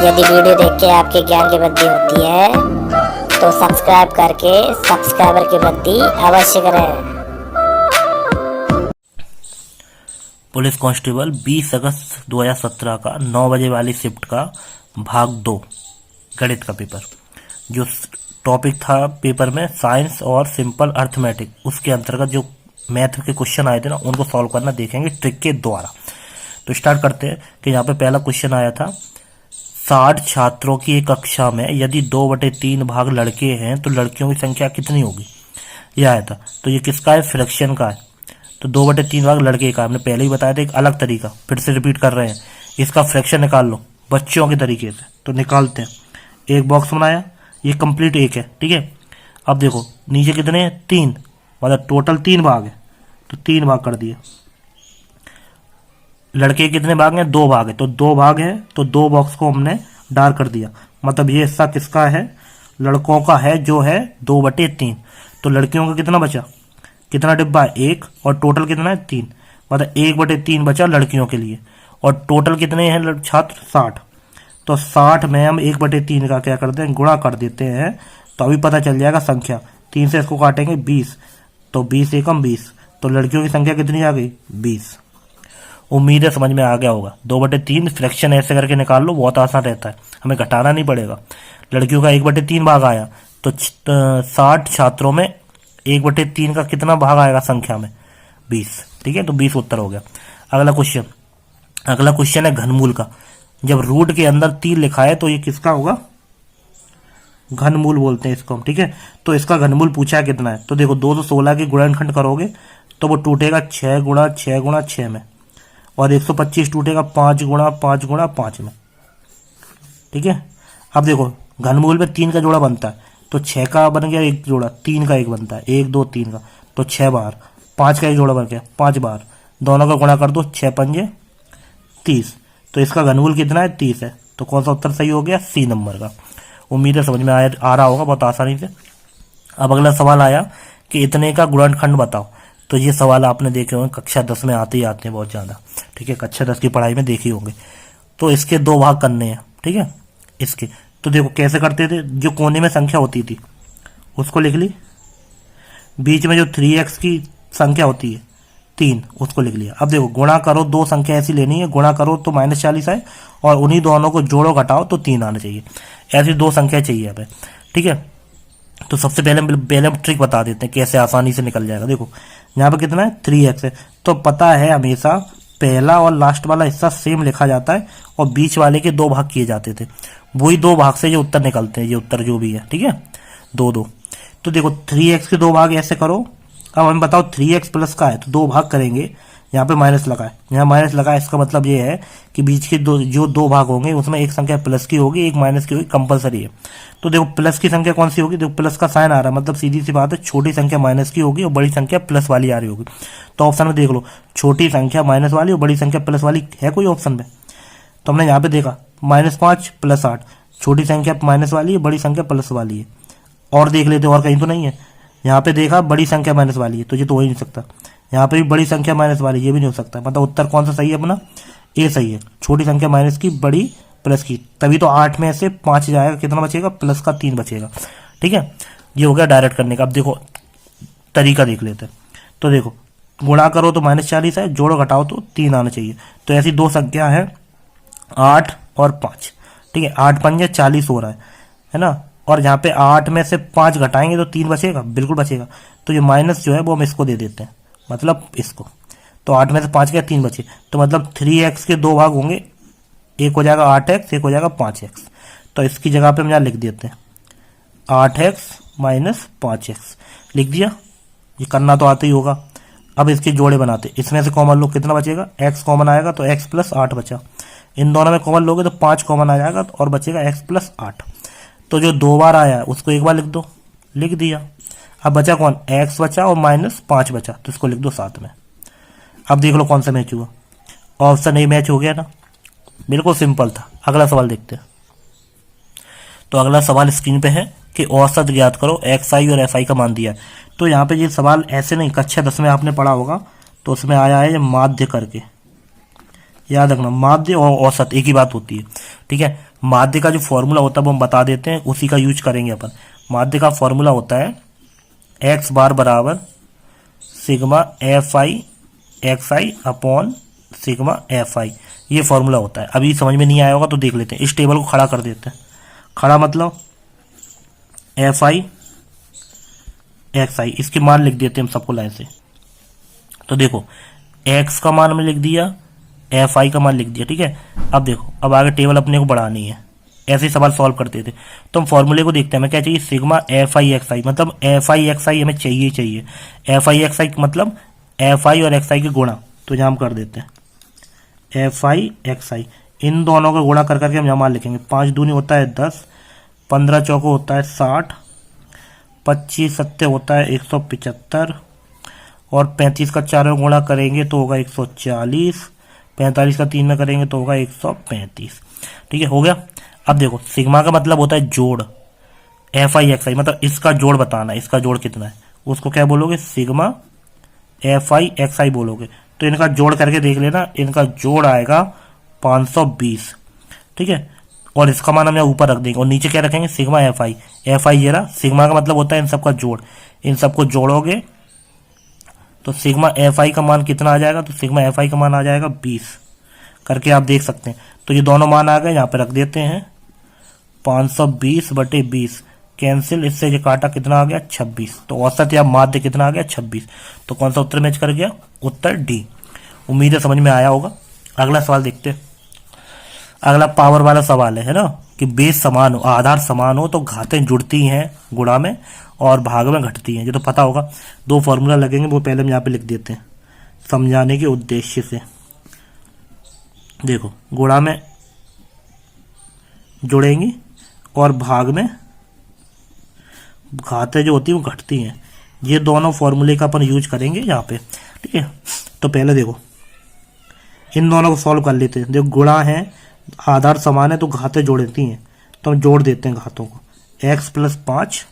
यदि वीडियो देख के आपके ज्ञान की वृद्धि होती है तो सब्सक्राइब करके सब्सक्राइबर की वृद्धि अवश्य करें। पुलिस कांस्टेबल 20 अगस्त 2017 का 9 बजे वाली शिफ्ट का भाग 2 गणित का पेपर, जो टॉपिक था पेपर में साइंस और सिंपल अर्थमेटिक, उसके अंतर्गत जो मैथ के क्वेश्चन आए थे ना, उनको सॉल्व करना देखेंगे ट्रिक के द्वारा। तो स्टार्ट करते हैं कि यहाँ पे पहला क्वेश्चन आया था, 60 छात्रों की एक कक्षा में यदि 2/3 भाग लड़के हैं तो लड़कियों की संख्या कितनी होगी, यह आया था। तो ये किसका है, फ्रैक्शन का है। तो 2/3 भाग लड़के का, हमने पहले ही बताया था एक अलग तरीका, फिर से रिपीट कर रहे हैं। इसका फ्रैक्शन निकाल लो बच्चों के तरीके से, तो निकालते हैं। एक बॉक्स बनाया, ये कंप्लीट एक है, ठीक है। अब देखो नीचे कितने हैं, 3, मतलब टोटल 3 भाग है, तो 3 भाग कर दिए। लड़के कितने भाग हैं, 2 भाग है, तो 2 भाग है, तो 2 बॉक्स को हमने डार्क कर दिया। मतलब ये हिस्सा किसका है, लड़कों का है, जो है 2/3। तो लड़कियों का कितना बचा, कितना डिब्बा है, 1, और टोटल कितना है 3, मतलब 1/3 बचा लड़कियों के लिए। और टोटल कितने हैं छात्र, 60। तो 60 में हम 1/3 का क्या करते हैं, गुणा कर देते हैं, तो अभी पता चल जाएगा संख्या। 3 से इसको काटेंगे 20, तो 20 एकम 20, तो लड़कियों की संख्या कितनी आ गई, 20। उम्मीद है समझ में आ गया होगा। 2/3 फ्रैक्शन ऐसे करके निकाल लो, बहुत आसान रहता है, हमें घटाना नहीं पड़ेगा। लड़कियों का 1/3 भाग आया, तो 60 छात्रों में 1/3 का कितना भाग आएगा संख्या में, 20, ठीक है। तो 20 उत्तर हो गया। अगला क्वेश्चन है घनमूल का। जब रूट के अंदर 3 लिखा है तो ये किसका होगा, घनमूल बोलते हैं इसको हम, ठीक है। तो इसका घनमूल पूछा है कितना है, तो देखो 216 के गुणनखंड करोगे तो वो टूटेगा 6 गुणा 6 गुणा 6 में, और 125 टूटेगा 5 गुणा 5 गुणा 5 में, ठीक है। अब देखो घनमूल में 3 का जोड़ा बनता है, तो 6 का बन गया एक जोड़ा, 3 का एक बनता है, 1 2 3 का, तो 6 बार। 5 का एक जोड़ा बन गया, 5 बार। दोनों का गुणा कर दो, 6 पंजे 30। तो इसका घनमूल कितना है, 30 है। तो कौन सा उत्तर सही हो गया, सी नंबर का। उम्मीद है समझ में आ रहा होगा बहुत आसानी से। अब अगला सवाल आया कि इतने का गुणनखंड बताओ। तो ये सवाल आपने देखे होंगे, कक्षा 10 में आते हैं बहुत ज़्यादा, ठीक है। कक्षा 10 की पढ़ाई में देखे होंगे। तो इसके 2 भाग करने हैं, ठीक है। इसके तो देखो कैसे करते थे, जो कोने में संख्या होती थी उसको लिख ली, बीच में जो 3x की संख्या होती है 3, उसको लिख लिया। अब देखो गुणा करो, 2 संख्या ऐसी लेनी है, गुणा करो तो -40 आए, और उन्हीं दोनों को जोड़ो घटाओ तो 3 आना चाहिए। ऐसी 2 संख्या चाहिए हमें, ठीक है। तो सबसे पहले हम ट्रिक बता देते हैं कैसे आसानी से निकल जाएगा। देखो यहाँ पे कितना है, 3x है, तो पता है हमेशा पहला और लास्ट वाला हिस्सा सेम लिखा जाता है, और बीच वाले के 2 भाग किए जाते थे। वही 2 भाग से ये उत्तर निकलते हैं, ये उत्तर जो भी है, ठीक है, 2 तो देखो 3x के 2 भाग ऐसे करो। अब हमें बताओ 3x प्लस का है, तो 2 भाग करेंगे, यहाँ पे माइनस लगा है, यहाँ माइनस लगा है, इसका मतलब ये है कि बीच के जो 2 भाग होंगे उसमें एक संख्या प्लस की होगी, एक माइनस की होगी, कंपलसरी है। तो देखो प्लस की संख्या कौन सी होगी, देखो प्लस का साइन आ रहा है, मतलब सीधी सी बात है, छोटी संख्या माइनस की होगी और बड़ी संख्या प्लस वाली आ रही होगी। तो ऑप्शन में देख लो, छोटी संख्या माइनस वाली और बड़ी संख्या प्लस वाली है कोई ऑप्शन में। तो हमने यहाँ पे देखा -5 + 8, छोटी संख्या माइनस वाली है, बड़ी संख्या प्लस वाली है। और देख लेते और कहीं तो नहीं है। यहाँ पे देखा बड़ी संख्या माइनस वाली है, तो ये तो हो ही नहीं सकता। यहाँ पे भी बड़ी संख्या माइनस वाली, ये भी नहीं हो सकता। मतलब उत्तर कौन सा सही है अपना, ए सही है। छोटी संख्या माइनस की, बड़ी प्लस की, तभी तो 8 में से 5 जाएगा, कितना बचेगा, प्लस का 3 बचेगा, ठीक है। ये हो गया डायरेक्ट करने का। अब देखो तरीका देख लेते हैं। तो देखो गुणा करो तो -40 है, जोड़ो घटाओ तो 3 आना चाहिए। तो ऐसी 2 संख्या है 8 और 5, ठीक है। 8 पंजे 40 हो रहा है ना। और यहाँ पे 8 में से 5 घटाएंगे तो 3 बचेगा, बिल्कुल बचेगा। तो ये माइनस जो है वो हम इसको दे देते हैं, मतलब इसको। तो 8 में से 5 गया, 3 बचे, तो मतलब 3x के 2 भाग होंगे, एक हो जाएगा 8x, एक हो जाएगा 5x। तो इसकी जगह पे हम यहाँ लिख देते हैं 8x - 5x, लिख दिया। ये करना तो आता ही होगा। अब इसके जोड़े बनाते, इसमें से कॉमन लो, कितना बचेगा, x कॉमन आएगा तो x + 8 बचा। इन दोनों में कॉमन लोगे तो 5 कॉमन आ जाएगा और बचेगा x + 8। तो जो 2 बार आया है उसको एक बार लिख दो, लिख दिया। अब बचा कौन, x बचा और -5 बचा, तो इसको लिख दो साथ में। अब देख लो कौन सा मैच हुआ, ऑप्शन ए मैच हो गया ना, बिल्कुल सिंपल था। अगला सवाल देखते हैं। तो अगला सवाल स्क्रीन पे है कि औसत ज्ञात करो, xi और fi का मान दिया है। तो यहाँ पे ये सवाल ऐसे नहीं, कक्षा 10 में आपने पढ़ा होगा, तो उसमें आया है माध्य करके, याद रखना, माध्य और औसत एक ही बात होती है, ठीक है। माध्य का जो फॉर्मूला होता है वो हम बता देते हैं, उसी का यूज करेंगे अपन। माध्य का फॉर्मूला होता है एक्स बार बराबर sigma F I x I upon sigma F I, ये फॉर्मूला होता है। अभी समझ में नहीं आया होगा तो देख लेते हैं। इस टेबल को खड़ा कर देते हैं। खड़ा मतलब एफ आई एक्स आई, इसके मान लिख देते हैं हम सबको लाइन से। तो देखो एक्स का मान हमने लिख दिया, एफ आई का मान लिख दिया, ठीक है। अब देखो अब आगे टेबल अपने को बढ़ानी है, ऐसे ही सवाल सॉल्व करते थे। तो हम फॉर्मूले को देखते हैं, हमें क्या चाहिए, सिग्मा एफ आई एक्स आई, मतलब एफ आई एक्स आई हमें चाहिए। एफ आई एक्स आई मतलब एफ आई और एक्स आई के गुणा, तो यहाँ हम कर देते हैं एफ आई एक्स आई, इन दोनों का गुणा कर करके हम यहाँ मान लिखेंगे। 5 दूनी होता है 10, 15 चौको होता है 60, 25 सत्ते होता है 175, और 35 का 4 में गुणा करेंगे तो होगा 140, 45 का 3 में करेंगे तो होगा 135, ठीक है, हो गया। अब देखो सिग्मा का मतलब होता है जोड़, एफ आई एक्स आई मतलब इसका जोड़ बताना है, इसका जोड़ कितना है, उसको क्या बोलोगे, सिग्मा एफ आई एक्स आई बोलोगे। तो इनका जोड़ करके देख लेना, इनका जोड़ आएगा 520, ठीक है। और इसका मान हम यहाँ ऊपर रख देंगे और नीचे क्या रखेंगे, सिग्मा एफ आई ये रहा। सिग्मा का मतलब होता है इन सबका जोड़, इन सबको जोड़ोगे तो सिग्मा एफ आई का मान कितना आ जाएगा, तो सिग्मा एफ आई का मान आ जाएगा 20 करके आप देख सकते हैं। तो ये दोनों मान आ गए, यहाँ पे रख देते हैं 520/20 कैंसिल, इससे ये काटा कितना आ गया 26। तो औसत या माध्य कितना आ गया 26। तो कौन सा उत्तर मैच कर गया, उत्तर डी। उम्मीद है समझ में आया होगा। अगला सवाल देखते हैं। अगला पावर वाला सवाल है ना, कि बेस समान हो, आधार समान हो तो घातें जुड़ती हैं गुणा में और भाग में घटती हैं, ये तो पता होगा। 2 फॉर्मूला लगेंगे, वो पहले हम यहाँ पे लिख देते हैं समझाने के उद्देश्य से। देखो गुणा में जुड़ेंगी और भाग में घातें जो होती हैं वो घटती हैं। ये दोनों फॉर्मूले का अपन यूज करेंगे यहाँ पे, ठीक है। तो पहले देखो इन दोनों को सॉल्व कर लेते हैं। देखो गुणा है, आधार समान है तो घातें जोड़ती हैं, तो हम जोड़ देते हैं घातों को। x + 5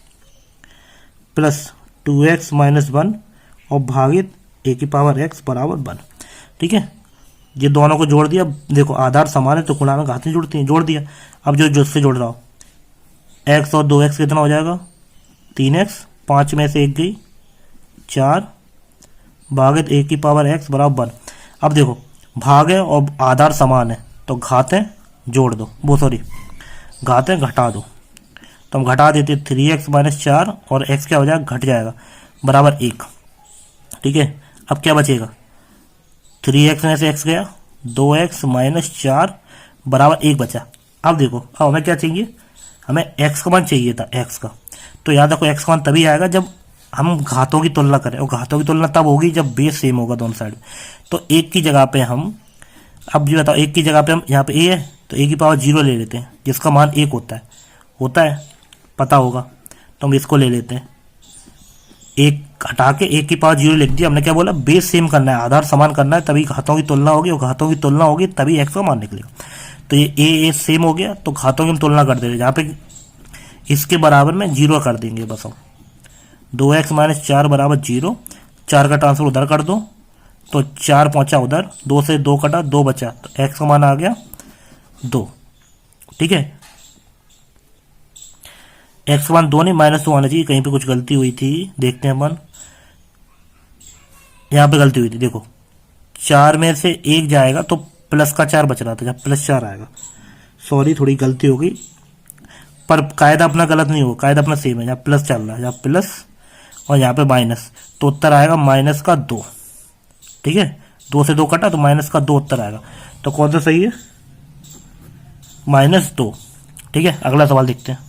+ 2x - 1 और भागित a⁴x = 1, ठीक है। ये दोनों को जोड़ दिया। देखो आधार समान है तो गुणा में घातें जुड़ती हैं, जोड़ दिया। अब जो से जोड़ रहा हो, x और 2x कितना हो जाएगा, 3x, 5 में से 1 गई 4 भागित a⁴x = 1। अब देखो भाग है और आधार समान है तो घातें जोड़ दो, वो सॉरी घातें घटा दो। तो हम घटा देते 3x - 4 और x क्या हो जाएगा, घट जाएगा, बराबर 1, ठीक है। अब क्या बचेगा, 3x में से x गया, 2x - 4 = 1 बचा। अब देखो अब हमें क्या चाहिए, हमें x का मान चाहिए था, x का। तो याद रखो x का मान तभी आएगा जब हम घातों की तुलना करें, और घातों की तुलना तब होगी जब बेस सेम होगा दोनों साइड। तो 1 की जगह पे हम, अब ये बताओ 1 की जगह पे हम, यहाँ पे a है तो a⁴0 ले लेते हैं, जिसका मान 1 होता है पता होगा। तो हम इसको ले लेते हैं, 1 हटा के a⁴0 लिख दिया। हमने क्या बोला, बेस सेम करना है, आधार समान करना है, तभी घातों की तुलना होगी, और घातों की तुलना होगी तभी x का मान निकलेगा। तो ये a सेम हो गया तो घातों की हम तुलना कर देते, जहाँ पे इसके बराबर में 0 कर देंगे बस हम। 2x - 4 = 0, 4 का ट्रांसफर उधर कर दो तो 4 पहुंचा उधर, 2 से 2 कटा, 2 बचा, तो x का मान आ गया 2, ठीक है। x का मान 2 नहीं -2 आना चाहिए, कहीं पे कुछ गलती हुई थी, देखते हैं अपन। यहाँ पे गलती हुई थी, देखो 4 में से 1 जाएगा तो प्लस का 4 बच रहा था, जब +4 आएगा, सॉरी थोड़ी गलती हो गई, पर कायदा अपना गलत नहीं होगा, कायदा अपना सेम है। यहाँ प्लस चल रहा है, यहाँ प्लस और यहाँ पे माइनस, तो उत्तर आएगा -2, ठीक है। 2 से 2 कटा तो -2 उत्तर आएगा। तो कौन सा सही है, -2, ठीक है। अगला सवाल देखते हैं।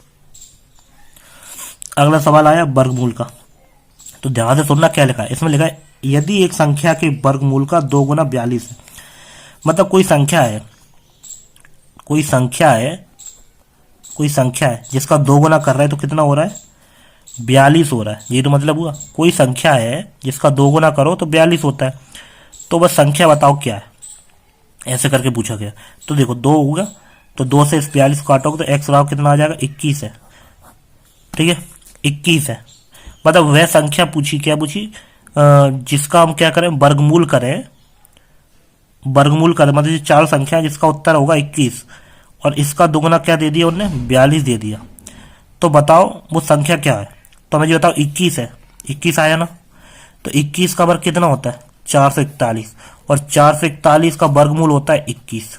अगला सवाल आया वर्गमूल का। तो ध्यान से सुनना क्या लिखा है, इसमें लिखा है यदि एक संख्या के वर्गमूल का 2 गुना 42 है, मतलब कोई संख्या है जिसका 2 गुना कर रहा है तो कितना हो रहा है, 42 हो रहा है। ये तो मतलब हुआ कोई संख्या है जिसका 2 गुना करो तो 42 होता है। तो बस संख्या बताओ क्या है, ऐसे करके पूछा गया। तो देखो 2 होगा तो 2 से इस 42 को काटोगे तो x बराबर कितना आ जाएगा, 21 है, ठीक है, 21 है। मतलब वह संख्या पूछी, क्या पूछी, जिसका हम क्या करें, वर्गमूल करें, मतलब 4 संख्या जिसका उत्तर होगा 21, और इसका दुगना क्या दे दिया उनने, 42 दे दिया। तो बताओ वो संख्या क्या है। तो हमें जो बताओ 21 है, 21 आया ना। तो 21 का वर्ग कितना होता है, 441, और 441 का वर्गमूल होता है 21।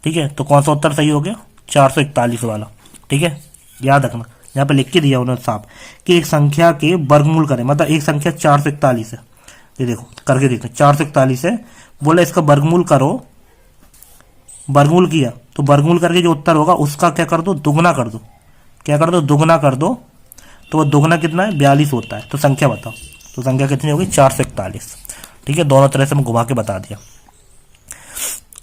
ठीक है, तो कौन सा उत्तर सही हो गया, 441 वाला। ठीक है, याद रखना, यहाँ पे लिख के दिया उन्होंने साफ कि एक संख्या के वर्गमूल करें, मतलब एक संख्या 441 है, ये देखो करके देखते हैं, 441 है, बोला इसका वर्गमूल करो, वर्गमूल किया तो वर्गमूल करके जो उत्तर होगा उसका क्या कर दो, दुगना कर दो। क्या कर दो, दुगना कर दो। तो वो दुगना कितना है, 42 होता है। तो संख्या बताओ, तो संख्या कितनी होगी, 441। ठीक है, दोनों तरह से मैं घुमा के बता दिया।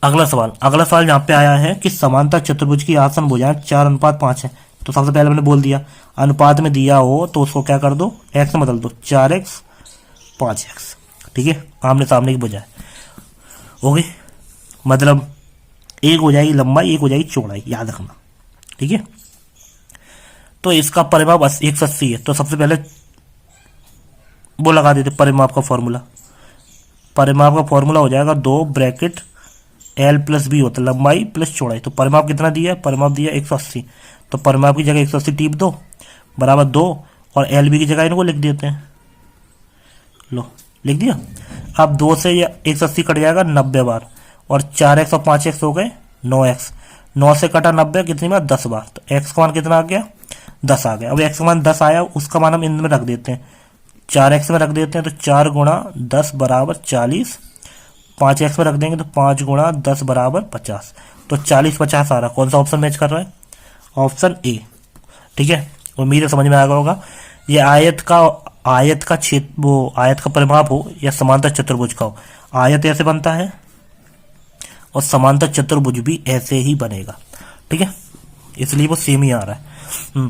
अगला सवाल यहाँ पे आया है कि समांतर चतुर्भुज की आसन भुजाएं 4:5 है। तो सबसे पहले मैंने बोल दिया अनुपात में दिया हो तो उसको क्या कर दो, एक्स में बदल दो, 4x 5x। ठीक है, आमने सामने की भुजाएं हो गई, मतलब एक हो जाएगी लंबाई, एक हो जाएगी चौड़ाई, याद रखना। ठीक है, तो इसका परिमाप 180 है। तो सबसे पहले वो लगा देते परिमाप का फॉर्मूला। परिमाप का फॉर्मूला हो जाएगा 2 ब्रैकेट L प्लस बी होता है लंबाई प्लस चौड़ाई। तो परिमाप कितना दिया है, परिमाप दिया 180। तो परिमाप की जगह 180 टीप दो, बराबर 2, और एल बी की जगह इनको लिख देते हैं। लो लिख दिया। अब 2 से 180 कट जाएगा 90 बार, और 4x और 5x हो गए 9x। 9 से कटा 90 कितनी बार, 10 बार। तो x का मान कितना आ गया, 10 आ गया। अब x का मान 10 आया, उसका मान हम इनमें रख देते हैं, 4x में रख देते हैं। तो 4 गुणा 10 बराबर 40, 5x में रख देंगे तो 5 गुणा 10 बराबर 50। तो 40-50 आ रहा। कौन सा ऑप्शन मैच कर रहा है, ऑप्शन ए। ठीक है, उम्मीद है समझ में आ गया होगा। ये आयत का क्षेत्र, वो आयत का परिमाप हो या समांतर चतुर्भुज का हो, आयत ऐसे बनता है और समांतर चतुर्भुज भी ऐसे ही बनेगा। ठीक है, इसलिए वो सेम ही आ रहा है।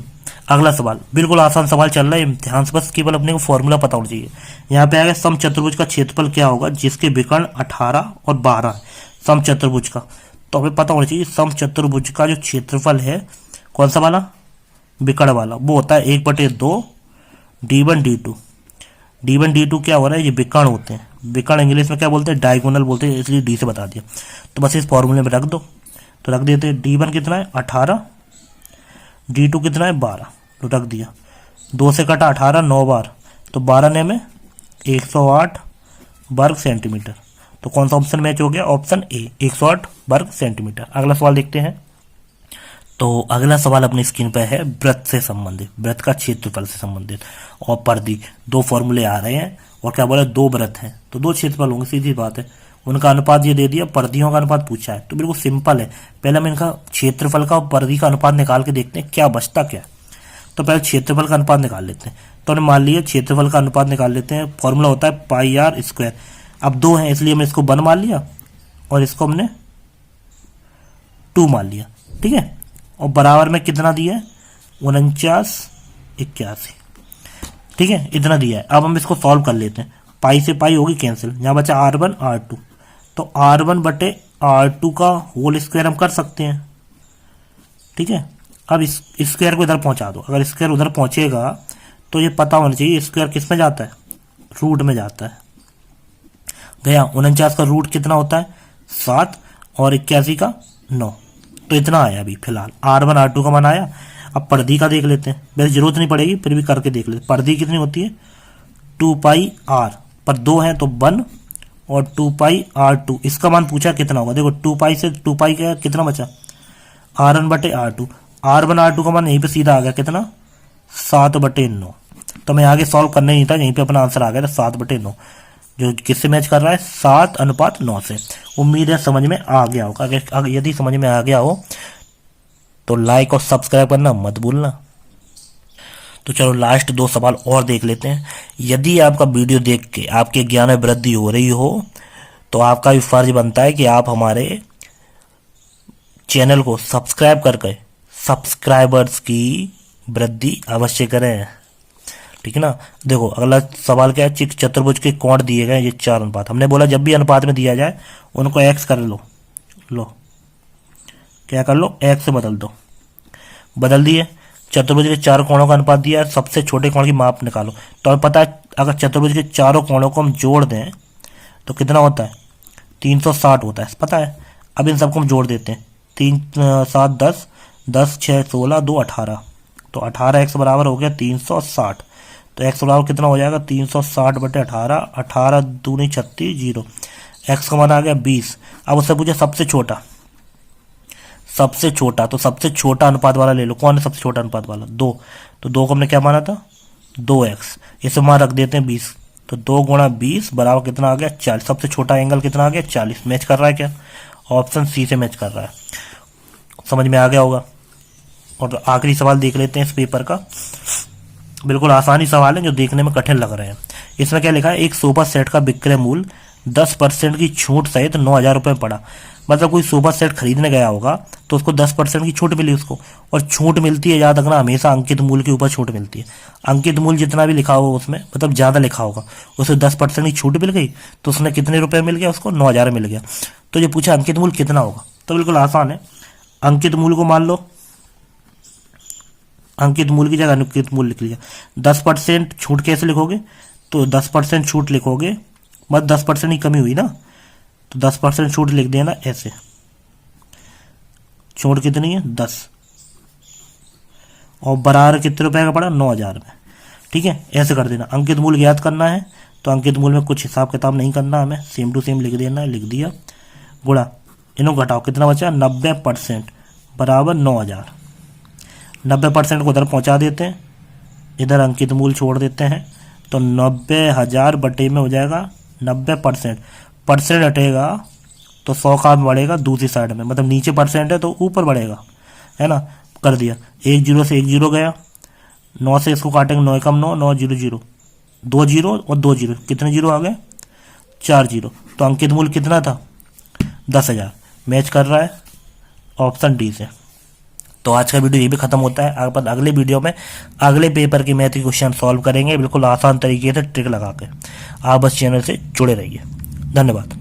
अगला सवाल बिल्कुल आसान सवाल चल रहा है, ध्यान से बस केवल अपने को फॉर्मूला पता होना चाहिए। यहाँ पे आएगा सम चतुर्भुज का क्षेत्रफल क्या होगा जिसके विकर्ण 18 और 12 है, सम चतुर्भुज का। तो हमें पता होना चाहिए सम चतुर्भुज का जो क्षेत्रफल है, कौन सा वाला, विकर्ण वाला, वो होता है 1/2 d1 d2। d1 d2 क्या हो रहा है, ये विकर्ण होते हैं। विकर्ण इंग्लिश में क्या बोलते हैं, डायगोनल बोलते हैं, इसलिए डी से बता दिया। तो बस इस फॉर्मूले में रख दो। तो रख देते हैं d1 कितना है 18, d2 कितना है 12। तो रख दिया, 2 से कटा 18 9 बार, तो 12 ने में 108 वर्ग सेंटीमीटर। तो कौन सा ऑप्शन मैच हो गया, ऑप्शन ए, 108 वर्ग सेंटीमीटर। अगला सवाल देखते हैं। तो अगला सवाल अपनी स्क्रीन पर है वृत्त से संबंधित, वृत्त का क्षेत्रफल से संबंधित और परिधि। 2 फॉर्मूले आ रहे हैं और क्या बोला, 2 वृत्त हैं तो 2 क्षेत्रफल होंगे, सीधी बात है। उनका अनुपात ये दे दिया, परिधियों का अनुपात पूछा है, तो बिल्कुल सिंपल है। पहले हम इनका क्षेत्रफल का और परिधि का अनुपात निकाल के देखते हैं क्या बचता क्या। तो पहले क्षेत्रफल का अनुपात निकाल लेते हैं। तो हमने मान लिया क्षेत्रफल का अनुपात निकाल लेते हैं, फॉर्मूला होता है πr²। अब 2 है इसलिए हमने इसको 1 मान लिया और इसको हमने 2 मान लिया। ठीक है, और बराबर में कितना दिया है, 4981। ठीक है, इतना दिया है। अब हम इसको सॉल्व कर लेते हैं। पाई से पाई होगी कैंसिल, यहाँ बचा r1 r2। तो r1 बटे r2 का होल स्क्वायर हम कर सकते हैं। ठीक है, अब इस स्क्वायर को इधर पहुंचा दो। अगर स्क्वायर उधर पहुंचेगा तो ये पता होना चाहिए स्क्वायर किस में जाता है, रूट में जाता है। गया 49 का रूट कितना होता है 7, और 81 का 9। तो इतना आया अभी फिलहाल, r1 r2 का मान आया। अब परिधि का देख लेते हैं, वैसे जरूरत नहीं पड़ेगी फिर भी करके देख लेते। परिधि कितनी होती है 2πr, पर 2 है तो 1 और 2πr2। इसका मान पूछा कितना होगा, देखो 2π से 2π का कितना बचा, r1 बटे r2। r1 r2 का मान यहीं पे सीधा आ गया कितना, 7/9। तो मैं आगे सॉल्व करना नहीं था, यहीं पे अपना आंसर आ गया था 7/9, जो किससे मैच कर रहा है 7:9 से। उम्मीद है समझ में आ गया होगा। अगर यदि समझ में आ गया हो तो लाइक और सब्सक्राइब करना मत भूलना। तो चलो लास्ट 2 सवाल और देख लेते हैं। यदि आपका वीडियो देख के आपके ज्ञान में वृद्धि हो रही हो तो आपका भी फर्ज बनता है कि आप हमारे चैनल को सब्सक्राइब करके सब्सक्राइबर्स की वृद्धि अवश्य करें। ठीक है ना। देखो अगला सवाल क्या है, चतुर्भुज के कोण दिए गए ये 4 अनुपात। हमने बोला जब भी अनुपात में दिया जाए उनको x कर लो, क्या कर लो, x से बदल दो। बदल दिए। चतुर्भुज के 4 कोणों का अनुपात दिया है, सबसे छोटे कोण की माप निकालो। तो हमें पता है अगर चतुर्भुज के चारों कोणों को हम जोड़ दें तो कितना होता है 360 होता है, पता है। अब इन सबको हम जोड़ देते हैं, 3 7 10, 10 6 16, 2 18, तो 18x बराबर हो गया 360। तो x बराबर कितना हो जाएगा 360 बटे 18, 18 दूनी 36, 0। x का मान आ गया 20। अब उससे पूछे सबसे छोटा, सबसे छोटा, तो सबसे छोटा अनुपात वाला ले लो। कौन है सबसे छोटा अनुपात वाला? 2। तो 2 को हमने क्या माना था? 2x। इसे मान रख देते हैं 20। तो 2 गुणा 20 बराबर कितना आ गया 40। सबसे छोटा एंगल कितना आ गया 40। मैच कर रहा है क्या? ऑप्शन सी से मैच कर रहा है। समझ में आ गया होगा। और आखिरी सवाल देख लेते हैं इस पेपर का। बिल्कुल आसानी सवाल है जो देखने में कठिन लग रहे हैं। इसमें क्या लिखा है? एक सोफा सेट का विक्रय मूल्य 10% की छूट सहित 9,000 रुपये पड़ा। मतलब कोई सोफा सेट खरीदने गया होगा तो उसको 10% की छूट मिली उसको। और छूट मिलती है, याद रखना, हमेशा अंकित मूल्य के ऊपर छूट मिलती है। अंकित मूल्य जितना भी लिखा होगा उसमें, मतलब ज़्यादा लिखा होगा, उसे 10% की छूट मिल गई तो उसने कितने रुपये मिल गया? उसको 9,000 मिल गया। तो ये पूछा अंकित मूल्य कितना होगा, तो बिल्कुल आसान है। अंकित मूल्य को मान लो, अंकित मूल्य की जगह अनुकित मूल्य लिख लिया। 10% छूट कैसे लिखोगे? तो 10% छूट लिखोगे, बस 10% की कमी हुई ना, तो 10% छूट लिख देना ऐसे। छूट कितनी है? 10। और बराबर कितने रुपए का पड़ा? 9,000 में। ठीक है, ऐसे कर देना। अंकित मूल्य याद करना है तो अंकित मूल्य में कुछ हिसाब किताब नहीं करना, हमें सेम टू सेम लिख देना है। लिख दिया, गुणा, इन्हों घटाओ, कितना बचा? 90% बराबर 9,000। 90% को उधर पहुंचा देते हैं, इधर अंकित मूल्य छोड़ देते हैं, तो 90,000 बटे में हो जाएगा 90%। परसेंट हटेगा तो 100 का बढ़ेगा दूसरी साइड में, मतलब नीचे परसेंट है तो ऊपर बढ़ेगा, है ना। कर दिया, 1 0 से 1 0 गया, 9 से इसको काटेंगे, 9 कम 9, 9 0 0, 2 0 और 2 0, कितने जीरो आ गए? 4 0। तो अंकित मूल्य कितना था? 10,000। मैच कर रहा है ऑप्शन डी से। तो आज का वीडियो ये भी खत्म होता है। आप अगले वीडियो में अगले पेपर के मैथ के क्वेश्चन सॉल्व करेंगे, बिल्कुल आसान तरीके से ट्रिक लगा के। आप बस चैनल से जुड़े रहिए। धन्यवाद।